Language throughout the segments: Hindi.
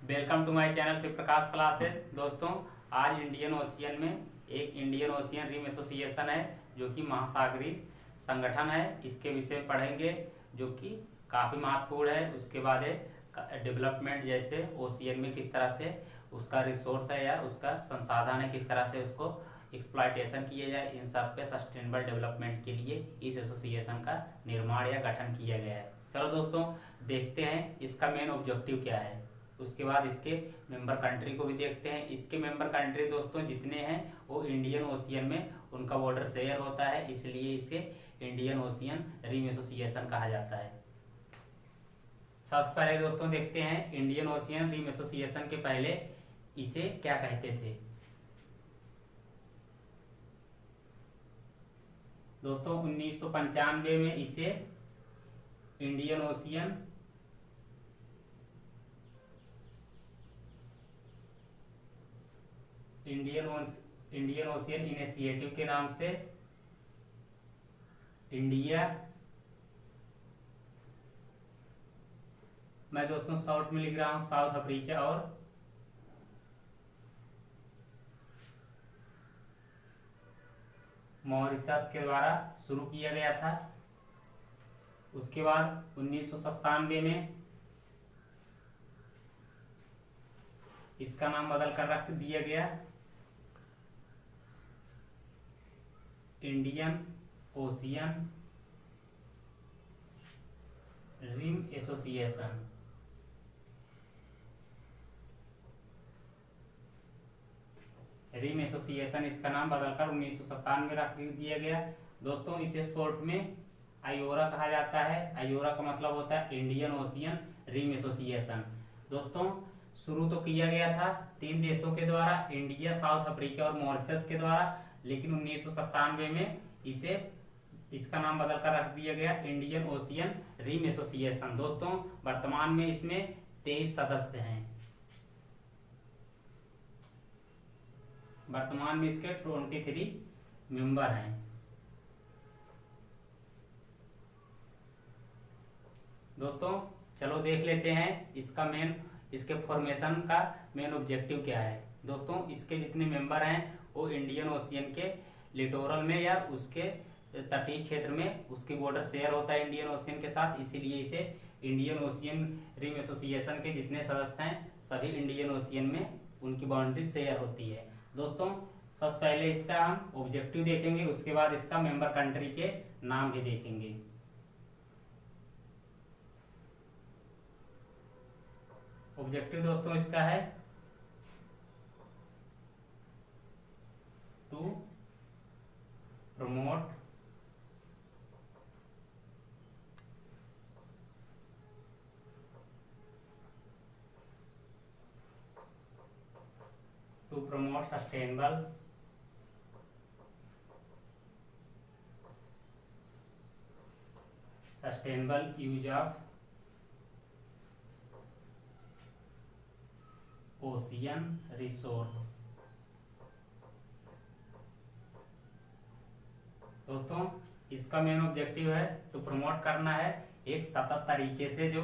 Welcome to my channel Shiv Prakash classes. दोस्तों, आज इंडियन ओशियन में एक इंडियन ओशियन रिम एसोसिएशन है जो कि महासागरीय संगठन है। इसके विषय में पढ़ेंगे जो कि काफ़ी महत्वपूर्ण है। उसके बाद है डेवलपमेंट, जैसे ओशियन में किस तरह से उसका रिसोर्स है या उसका संसाधन है, किस तरह से उसको एक्सप्लॉयटेशन किया जाए। इन सब पे सस्टेनेबल डेवलपमेंट के लिए इस एसोसिएशन का निर्माण या गठन किया गया है। चलो दोस्तों, देखते हैं इसका मेन ऑब्जेक्टिव क्या है। उसके बाद इसके मेंबर कंट्री को भी देखते हैं। इसके मेंबर कंट्री दोस्तों जितने हैं वो इंडियन ओशियन में उनका बॉर्डर शेयर होता है, इसलिए इसे इंडियन ओशियन रिम एसोसिएशन कहा जाता है। सबसे पहले दोस्तों देखते हैं इंडियन ओशियन रिम एसोसिएशन के पहले इसे क्या कहते थे। दोस्तों 1995 में इसे Indian ocean Indian ocean initiative के नाम से इंडिया, मैं दोस्तों शॉर्ट में लिख रहा हूं, साउथ अफ्रीका और मॉरिशस के द्वारा शुरू किया गया था। उसके बाद 1997 में इसका नाम बदल कर रख दिया गया Indian ocean rim association. Rim association इसका नाम बदलकर 1997 में रख दिया गया। दोस्तों इसे शॉर्ट में आयोरा कहा जाता है। आयोरा का मतलब होता है इंडियन ओशियन रिम एसोसिएशन। दोस्तों शुरू तो किया गया था 3 देशों के द्वारा, इंडिया, साउथ अफ्रीका और मॉरिशस के द्वारा, लेकिन 1997 में इसका नाम बदलकर रख दिया गया इंडियन ओशियन रिम एसोसिएशन। दोस्तों वर्तमान में इसमें 23 सदस्य हैं। वर्तमान में इसके 23 मेंबर हैं। दोस्तों चलो देख लेते हैं इसके फॉर्मेशन का मेन ऑब्जेक्टिव क्या है। दोस्तों इसके जितने मेंबर हैं वो इंडियन ओशियन के लिटोरल में या उसके तटीय क्षेत्र में उसकी बॉर्डर शेयर होता है इंडियन ओशियन के साथ, इसीलिए इसे इंडियन ओशियन रिम एसोसिएशन के जितने सदस्य हैं सभी इंडियन ओशियन में उनकी बाउंड्री शेयर होती है। दोस्तों सबसे पहले इसका हम ऑब्जेक्टिव देखेंगे, उसके बाद इसका मेंबर कंट्री के नाम भी देखेंगे। ऑब्जेक्टिव दोस्तों इसका है to promote sustainable use of ocean resource. दोस्तों इसका मेन ऑब्जेक्टिव है टू प्रमोट करना है एक सतत तरीके से जो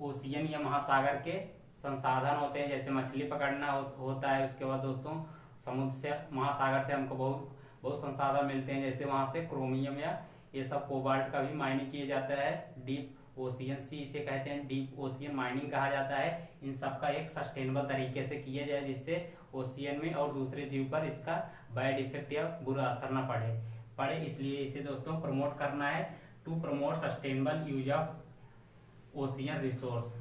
ओशियन या महासागर के संसाधन होते हैं, जैसे मछली पकड़ना होता है। उसके बाद दोस्तों समुद्र से, महासागर से हमको बहुत संसाधन मिलते हैं, जैसे वहां से क्रोमियम या ये सब कोबाल्ट का भी माइनिंग किया जाता है। डीप ओशियन सी इसे कहते हैं, डीप ओशियन माइनिंग कहा जाता है। इन सब का एक सस्टेनेबल तरीके से किया जाए जिससे ओशियन में और दूसरे जीव पर इसका बैड इफेक्ट या बुरा असर न पड़े, इसलिए इसे दोस्तों प्रमोट करना है to promote sustainable use of ocean resource.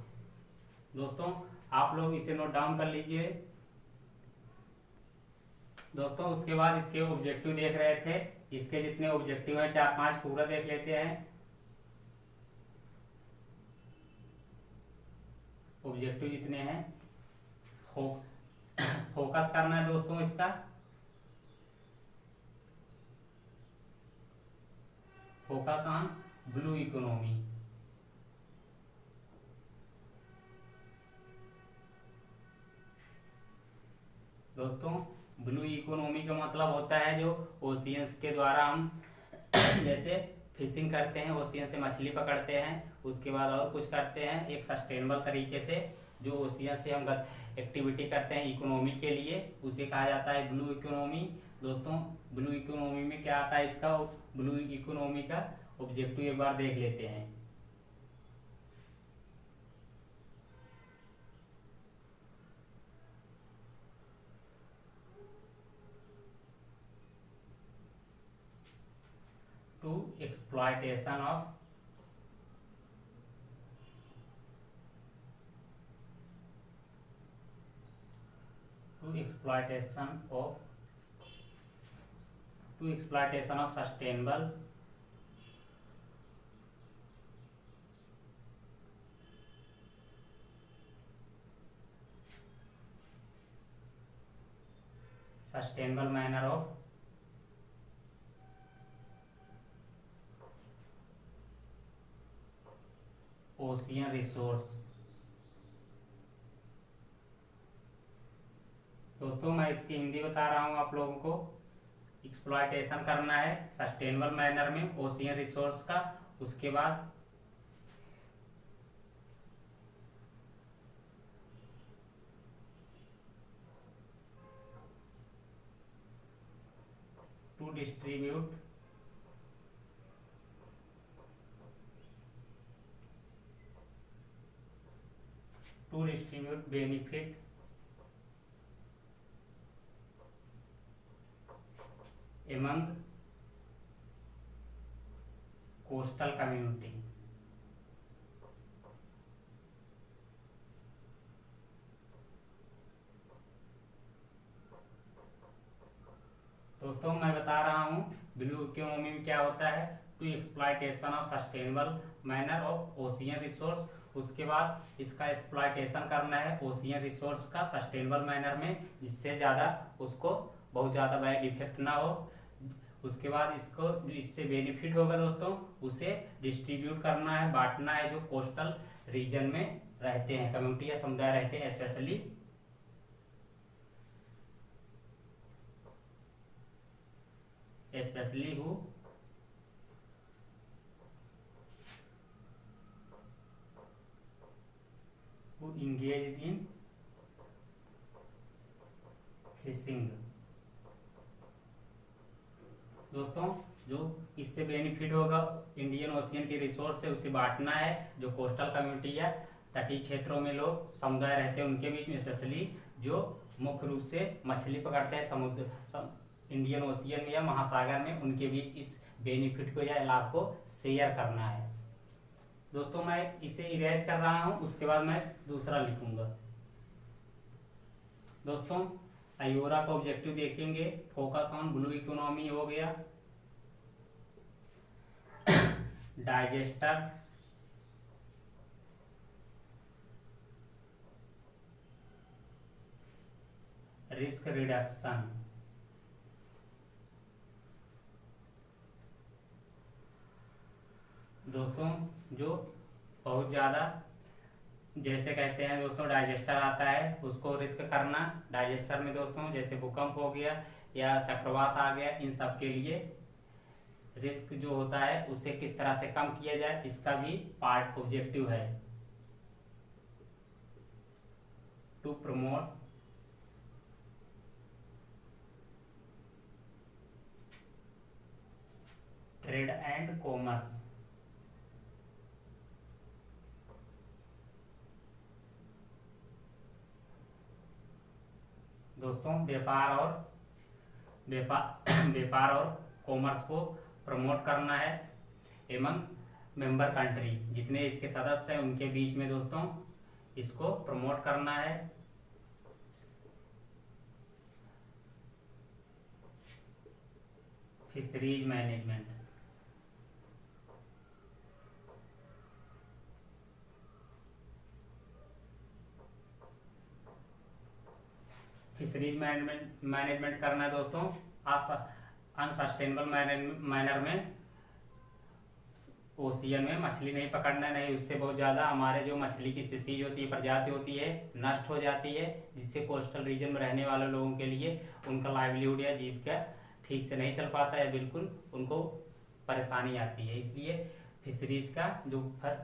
दोस्तों आप लोग इसे नोट डाउन कर लीजिए। दोस्तों उसके बाद इसके ऑब्जेक्टिव देख रहे थे, इसके जितने ऑब्जेक्टिव हैं 4-5 पूरा देख लेते हैं। ऑब्जेक्टिव जितने हैं फोकस करना है दोस्तों इसका फोकस ऑन ब्लू इकोनॉमी। दोस्तों ब्लू इकोनॉमी का मतलब होता है जो ओशियंस के द्वारा हम जैसे फिशिंग करते हैं, ओशियन से मछली पकड़ते हैं, उसके बाद और कुछ करते हैं, एक सस्टेनेबल तरीके से जो ओशियन से हम एक्टिविटी करते हैं इकोनॉमी के लिए, उसे कहा जाता है ब्लू इकोनॉमी। दोस्तों ब्लू इकोनॉमी में क्या आता है, इसका ब्लू इकोनॉमी का ऑब्जेक्टिव एक बार देख लेते हैं। To exploitation of exploitation of sustainable manner of ocean resource। दोस्तों मैं इसकी हिंदी बता रहा हूँ आप लोगों को। एक्सप्लॉयटेशन करना है सस्टेनेबल मैनर में ओशियन रिसोर्स का, उसके बाद to distribute benefit among coastal community। दोस्तों मैं बता रहा हूँ ब्लू इकोनॉमी में क्या होता है, to exploitation of sustainable manner of ocean resource. उसके बाद इसका एक्सप्लॉयटेशन करना है ओशियन रिसोर्स का सस्टेनेबल मैनर में, जिससे ज़्यादा उसको बहुत ज़्यादा बैड इफेक्ट ना हो। उसके बाद इसको इससे बेनिफिट होगा दोस्तों, उसे डिस्ट्रीब्यूट करना है, बांटना है जो कोस्टल रीजन में रहते हैं, कम्युनिटी या समुदाय रहते हैं, specially who engaged in fishing. दोस्तों जो इससे बेनिफिट होगा इंडियन ओशियन की रिसोर्स से, उसे बांटना है जो कोस्टल कम्युनिटी या तटीय क्षेत्रों में लोग समुदाय रहते हैं उनके बीच में, स्पेशली जो मुख्य रूप से मछली पकड़ते हैं समुद्र इंडियन ओशियन में या महासागर में, उनके बीच इस बेनिफिट को या लाभ को शेयर करना है। दोस्तों मैं इसे इरेज कर रहा हूँ, उसके बाद मैं दूसरा लिखूंगा। दोस्तों आयोरा का ऑब्जेक्टिव देखेंगे, फोकस ऑन ब्लू इकोनॉमी हो गया, डाइजेस्टर, रिस्क रिडक्शन। दोस्तों जो बहुत ज़्यादा जैसे कहते हैं दोस्तों डाइजेस्टर आता है, उसको रिस्क करना। डाइजेस्टर में दोस्तों जैसे भूकंप हो गया या चक्रवात आ गया, इन सब के लिए रिस्क जो होता है उसे किस तरह से कम किया जाए, इसका भी पार्ट ऑब्जेक्टिव है। To promote trade and commerce. दोस्तों व्यापार और कॉमर्स को प्रमोट करना है एमंग मेंबर कंट्री, जितने इसके सदस्य हैं उनके बीच में दोस्तों इसको प्रमोट करना है। Fisheries management. फिशरीज मैनेजमेंट करना है दोस्तों अनसस्टेनेबल मैनर में। ओशियन में मछली नहीं पकड़ना, नहीं उससे बहुत ज़्यादा हमारे जो मछली की स्पीसीज होती है, प्रजाति होती है, नष्ट हो जाती है, जिससे कोस्टल रीजन में रहने वाले लोगों के लिए उनका लाइवलीहुड या जीविका ठीक से नहीं चल पाता है, बिल्कुल उनको परेशानी आती है। इसलिए फिशरीज का, जो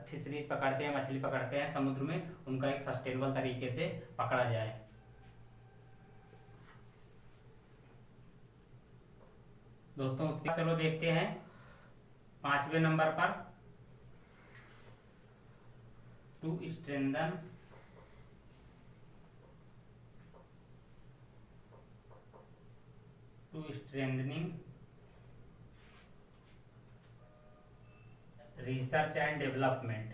फिशरीज पकड़ते हैं, मछली पकड़ते हैं समुद्र में, उनका एक सस्टेनेबल तरीके से पकड़ा जाए। दोस्तों उसके चलो देखते हैं 5वें नंबर पर, to strengthening research and development.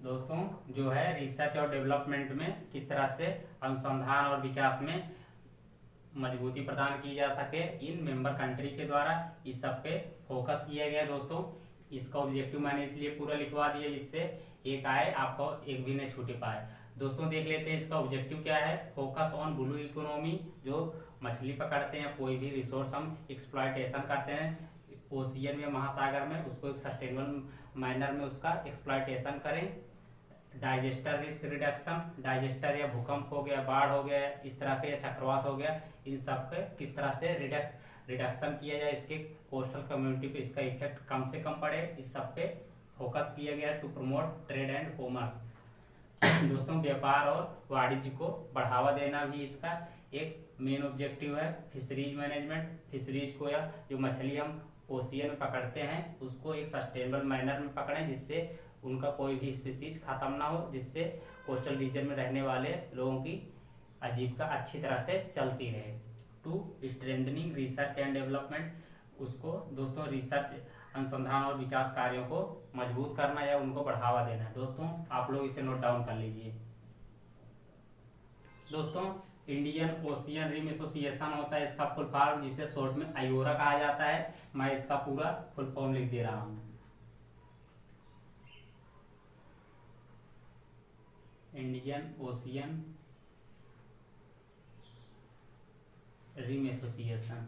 दोस्तों जो है रिसर्च और डेवलपमेंट में किस तरह से अनुसंधान और विकास में मजबूती प्रदान की जा सके इन मेंबर कंट्री के द्वारा, इस सब पे फोकस किया गया। दोस्तों इसका ऑब्जेक्टिव मैंने इसलिए पूरा लिखवा दिया जिससे एक आए आपको एक भी नहीं छूटे पाए। दोस्तों देख लेते हैं इसका ऑब्जेक्टिव क्या है। फोकस ऑन ब्लू इकोनॉमी, जो मछली पकड़ते हैं, कोई भी रिसोर्स हम एक्सप्लॉयटेशन करते हैं ओशियन में, महासागर में, उसको एक सस्टेनेबल मैनर में उसका एक्सप्लॉयटेशन करें। डाइजेस्टर रिस्क रिडक्शन, डाइजेस्टर या भूकंप हो गया, बाढ़ हो गया, इस तरह के, या चक्रवात हो गया, इन सब के किस तरह से रिडक्शन किया जाए, इसके कोस्टल कम्युनिटी पे इसका इफेक्ट कम से कम पड़े, इस सब पे फोकस किया गया। To promote trade and commerce, दोस्तों व्यापार और वाणिज्य को बढ़ावा देना भी इसका एक मेन ऑब्जेक्टिव है। फिशरीज मैनेजमेंट, फिशरीज को या जो मछली हम ओशियन में पकड़ते हैं उसको एक सस्टेनेबल मैनर में पकड़ें जिससे उनका कोई भी स्पीसीज खत्म ना हो, जिससे कोस्टल रीजन में रहने वाले लोगों की आजीविका अच्छी तरह से चलती रहे। To strengthening research and development, उसको दोस्तों रिसर्च, अनुसंधान और विकास कार्यों को मजबूत करना या उनको बढ़ावा देना है। दोस्तों आप लोग इसे नोट डाउन कर लीजिए। दोस्तों इंडियन ओशियन रिम एसोसिएशन होता है इसका फुल फॉर्म, जिसे शॉर्ट में आयोरा कहा जाता है। मैं इसका पूरा फुल फॉर्म लिख दे रहा हूँ। Indian ocean rim association.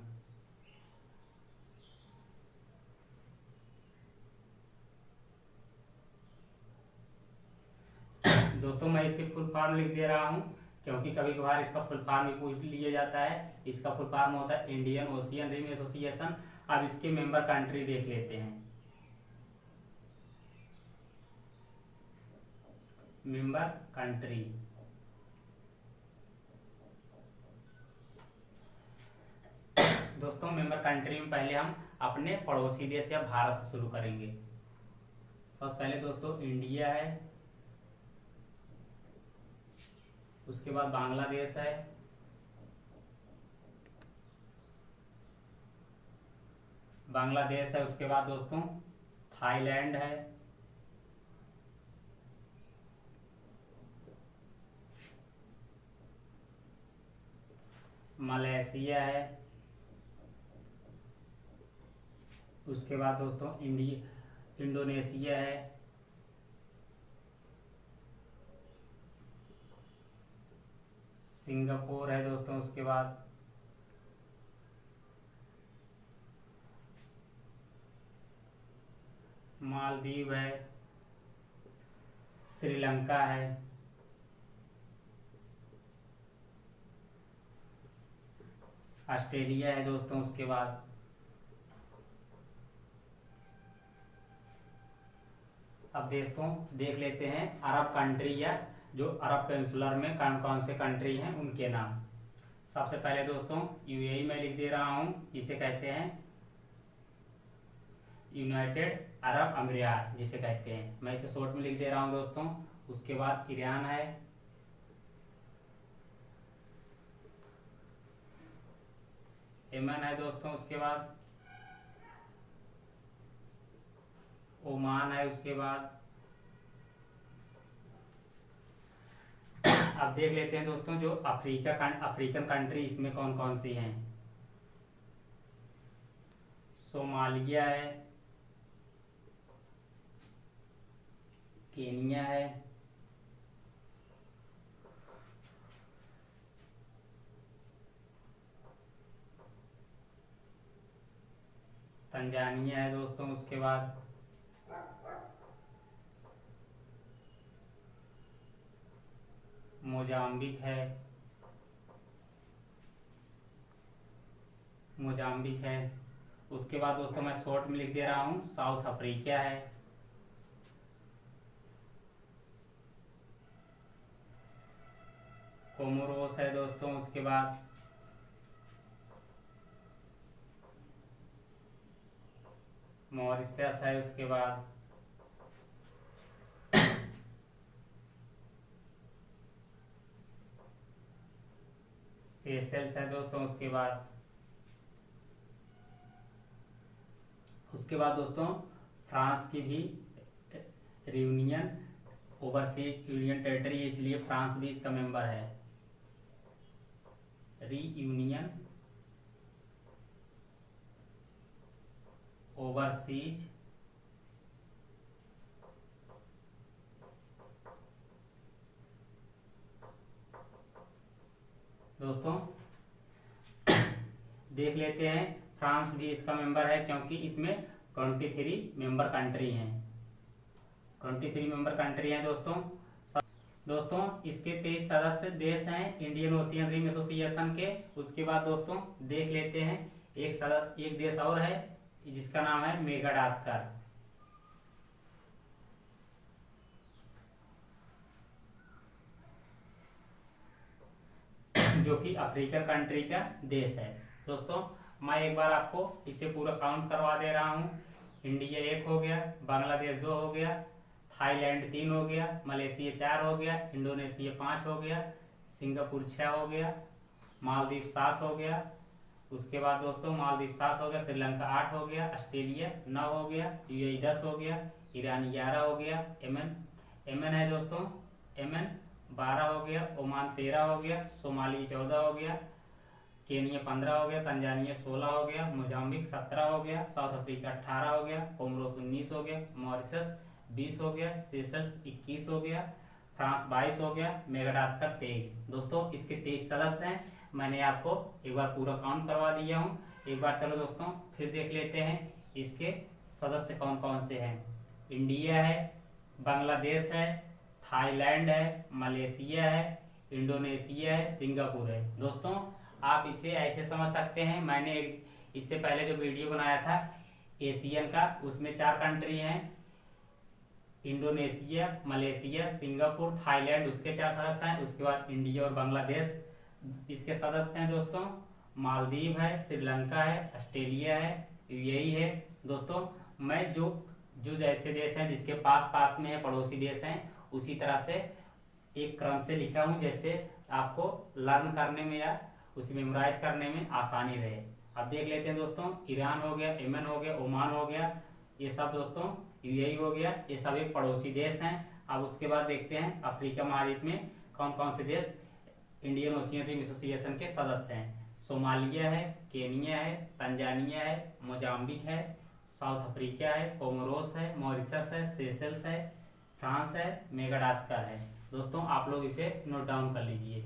दोस्तों मैं इसे फुल फॉर्म लिख दे रहा हूं क्योंकि कभी कभार इसका फुल फॉर्म भी पूछ लिया जाता है। इसका फुल फॉर्म होता है इंडियन ओशियन रिम एसोसिएशन। अब इसके मेंबर कंट्री देख लेते हैं। मेंबर कंट्री, दोस्तों मेंबर कंट्री में पहले हम अपने पड़ोसी देश या भारत से शुरू करेंगे। सबसे पहले दोस्तों इंडिया है, उसके बाद बांग्लादेश है, उसके बाद दोस्तों थाईलैंड है, मलेशिया है, उसके बाद दोस्तों इंडोनेशिया है, सिंगापुर है दोस्तों, उसके बाद मालदीव है, श्रीलंका है, ऑस्ट्रेलिया है दोस्तों, उसके बाद अब दोस्तों देख लेते हैं अरब कंट्री या जो अरब पेनिनसुलर में कौन कौन से कंट्री हैं उनके नाम। सबसे पहले दोस्तों यूएई में लिख दे रहा हूं, जिसे कहते हैं यूनाइटेड अरब अमीरात, जिसे कहते हैं, मैं इसे शॉर्ट में लिख दे रहा हूं दोस्तों। उसके बाद ईरान है, यमन है दोस्तों, उसके बाद ओमान है, उसके बाद अब देख लेते हैं दोस्तों जो अफ्रीकन कंट्री इसमें कौन कौन सी हैं। सोमालिया है, केनिया है, तंजानिया है दोस्तों, उसके बाद मोजाम्बिक है, मोजाम्बिक है। उसके बाद दोस्तों मैं शॉर्ट में लिख दे रहा हूँ, साउथ अफ्रीका है, कोमोरोस है दोस्तों। उसके बाद मॉरिशस है, उसके बाद सेशेल्स है दोस्तों। उसके बाद दोस्तों फ्रांस की भी रियूनियन ओवरसीज यूनियन टेरिटरी, इसलिए फ्रांस भी इसका मेंबर है। रीयूनियन ओवरसीज दोस्तों देख लेते हैं, फ्रांस भी इसका मेंबर है क्योंकि इसमें 23 मेंबर कंट्री हैं, 23 मेंबर कंट्री हैं दोस्तों। इसके 23 सदस्य देश हैं इंडियन ओशियन रिम एसोसिएशन के। उसके बाद दोस्तों देख लेते हैं एक देश और है जिसका नाम है मेडागास्कर, जो कि अफ्रीकन कंट्री का देश है दोस्तों। मैं एक बार आपको इसे पूरा काउंट करवा दे रहा हूँ। इंडिया 1 हो गया, बांग्लादेश 2 हो गया, थाईलैंड 3 हो गया, मलेशिया 4 हो गया, इंडोनेशिया 5 हो गया, सिंगापुर 6 हो गया, मालदीव 7 हो गया। उसके बाद दोस्तों मालदीव 7 हो गया, श्रीलंका 8 हो गया, ऑस्ट्रेलिया 9 हो गया, यूएई 10 हो गया, ईरान 11 हो गया, यमन है दोस्तों, यमन 12 हो गया, ओमान 13 हो गया, सोमाली 14 हो गया, केनिया 15 हो गया, तंजानिया 16 हो गया, मोजाम्बिक 17 हो गया, साउथ अफ्रीका 18 हो गया, कोमोरोस 19 हो गया, मॉरिशस 20 हो गया, सेशल्स 21 हो गया, फ्रांस 22 हो गया, मेडागास्कर 23। दोस्तों इसके 23 सदस्य हैं। मैंने आपको एक बार पूरा काउंट करवा दिया हूँ। एक बार चलो दोस्तों फिर देख लेते हैं इसके सदस्य कौन कौन से हैं। इंडिया है, बांग्लादेश है, थाईलैंड है, मलेशिया है, इंडोनेशिया है, सिंगापुर है। दोस्तों आप इसे ऐसे समझ सकते हैं, मैंने इससे पहले जो वीडियो बनाया था एशियन का, उसमें 4 कंट्री हैं, इंडोनेशिया, मलेशिया, सिंगापुर, थाईलैंड, उसके 4 सदस्य हैं। उसके बाद इंडिया और बांग्लादेश इसके सदस्य हैं दोस्तों। मालदीव है, श्रीलंका है, ऑस्ट्रेलिया है, यूएई है। दोस्तों मैं जो जैसे देश हैं जिसके पास में है, पड़ोसी देश हैं, उसी तरह से एक क्रम से लिखा हूँ जैसे आपको लर्न करने में या उसे मेमोराइज करने में आसानी रहे। अब देख लेते हैं दोस्तों, ईरान हो गया, यमन हो गया, ओमान हो गया, ये सब दोस्तों यूएई हो गया, ये सब एक पड़ोसी देश हैं। अब उसके बाद देखते हैं अफ्रीका महाद्वीप में कौन कौन से देश इंडियन ओशियन रिम एसोसिएशन के सदस्य हैं। सोमालिया है, केनिया है, तंजानिया है, मोजाम्बिक है, साउथ अफ्रीका है, कोमोरोस है, मॉरिशस है, सेशल्स है, फ्रांस है, मेडागास्कर है। दोस्तों आप लोग इसे नोट डाउन कर लीजिए।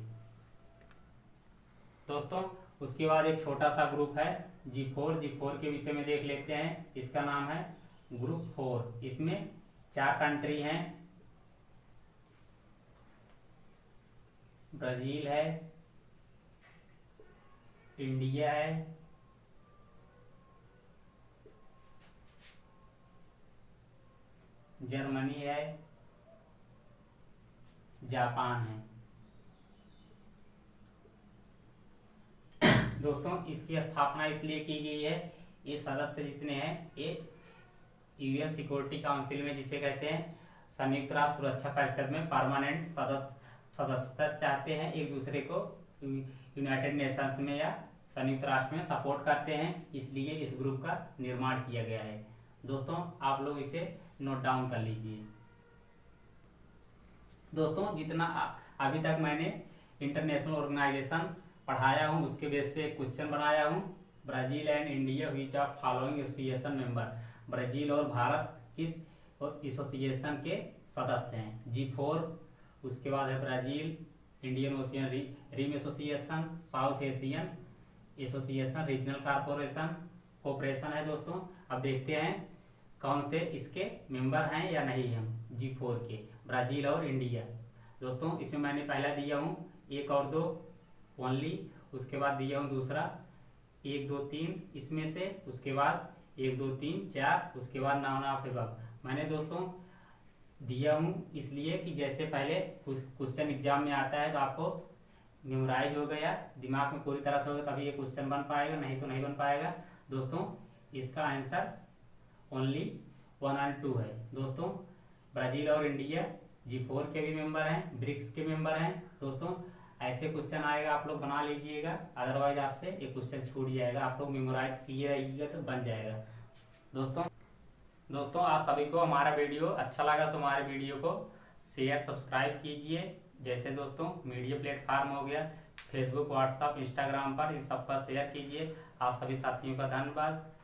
दोस्तों उसके बाद एक छोटा सा ग्रुप है G4 के विषय में देख लेते हैं। इसका नाम है ग्रुप 4। इसमें 4 कंट्री हैं, ब्राजील है, इंडिया है, जर्मनी है, जापान है। दोस्तों इसकी स्थापना इसलिए की गई है, ये सदस्य जितने हैं ये यूएन सिक्योरिटी काउंसिल में, जिसे कहते हैं संयुक्त राष्ट्र सुरक्षा परिषद में परमानेंट सदस्यता चाहते हैं, एक दूसरे को यूनाइटेड नेशंस में या संयुक्त राष्ट्र में सपोर्ट करते हैं, इसलिए इस ग्रुप का निर्माण किया गया है। दोस्तों आप लोग इसे नोट डाउन कर लीजिए। दोस्तों जितना अभी तक मैंने इंटरनेशनल ऑर्गेनाइजेशन पढ़ाया हूँ उसके बेस पे एक क्वेश्चन बनाया हूँ। Brazil and India which of following association member, Brazil और भारत किस एसोसिएशन के सदस्य हैं। G4, उसके बाद है Brazil, Indian ocean rim association, south Asian association, regional cooperation है। दोस्तों अब देखते हैं कौन से इसके मेंबर हैं या नहीं हम G4 के, ब्राजील और इंडिया। दोस्तों इसमें मैंने पहला दिया हूँ 1 और 2 ओनली, उसके बाद दिया हूँ दूसरा 1 2 3 इसमें से, उसके बाद 1 2 3 4, उसके बाद नाउन ऑफ एबव। मैंने दोस्तों दिया हूँ इसलिए कि जैसे पहले क्वेश्चन एग्जाम में आता है तो आपको मेमोराइज हो गया, दिमाग में पूरी तरह से होगा, तभी ये क्वेश्चन बन पाएगा, नहीं तो नहीं बन पाएगा। दोस्तों इसका आंसर ओनली 1 और 2 है। दोस्तों ब्राज़ील और इंडिया G4 के भी मेंबर हैं, ब्रिक्स के मेंबर हैं। दोस्तों ऐसे क्वेश्चन आएगा, आप लोग बना लीजिएगा, अदरवाइज आपसे ये क्वेश्चन छूट जाएगा। आप लोग मेमोराइज किए रहिएगा तो बन जाएगा। दोस्तों आप सभी को हमारा वीडियो अच्छा लगा तो हमारे वीडियो को शेयर सब्सक्राइब कीजिए। जैसे दोस्तों मीडिया प्लेटफार्म हो गया, फेसबुक, व्हाट्सएप, इंस्टाग्राम पर, इस सब पर शेयर कीजिए। आप सभी साथियों का धन्यवाद।